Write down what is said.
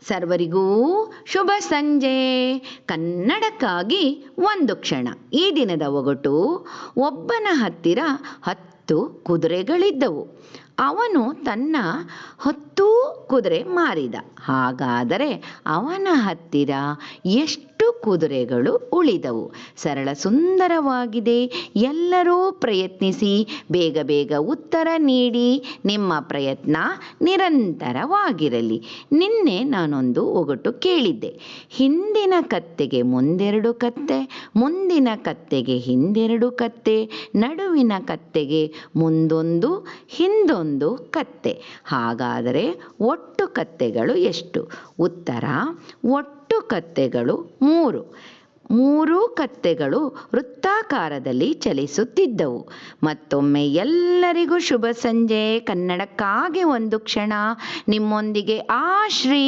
ಸರ್ವರಿಗೂ ಶುಭ ಸಂಜೆ. ಕನ್ನಡಕ್ಕಾಗಿ ಒಂದು ಕ್ಷಣ. ಈ ದಿನದ ಒಗಟು: ಒಬ್ಬನ ಹತ್ತಿರ 10 ಕುದುರೆಗಳಿದ್ದವು. ಅವನು ತನ್ನ 10 ಕುದುರೆ ಮಾರಿದ. ಹಾಗಾದರೆ ಅವನ ಹತ್ತಿರ ಎಷ್ಟು ಕುದುರೆಗಳು ಉಳಿದವು? ಸರಳ ಸುಂದರವಾಗಿದೆ. ಎಲ್ಲರೂ ಪ್ರಯತ್ನಿಸಿ. ಬೇಗ ಬೇಗ ಉತ್ತರ ನೀಡಿ. ನಿಮ್ಮ ಪ್ರಯತ್ನ ನಿರಂತರವಾಗಿರಲಿ. ನಿನ್ನೆ ನಾನೊಂದು ಒಗಟು ಕೇಳಿದ್ದೆ. ಹಿಂದಿನ ಕತ್ತೆಗೆ ಮುಂದೆರಡು ಕತ್ತೆ, ಮುಂದಿನ ಕತ್ತೆಗೆ ಹಿಂದೆರಡು ಕತ್ತೆ, ನಡುವಿನ ಕತ್ತೆಗೆ ಮುಂದೊಂದು ಹಿಂದೊಂದು ಕತ್ತೆ. ಹಾಗಾದರೆ ಒಟ್ಟು ಕತ್ತೆಗಳು ಎಷ್ಟು? ಉತ್ತರ: ಒಟ್ಟು ಕತ್ತೆಗಳು 3. 3 ಕತ್ತೆಗಳು ವೃತ್ತಾಕಾರದಲ್ಲಿ ಚಲಿಸುತ್ತಿದ್ದವು. ಮತ್ತೊಮ್ಮೆ ಎಲ್ಲರಿಗೂ ಶುಭ ಸಂಜೆ. ಕನ್ನಡಕ್ಕಾಗಿ ಒಂದು ಕ್ಷಣ. ನಿಮ್ಮೊಂದಿಗೆ ಆಶ್ರೀ.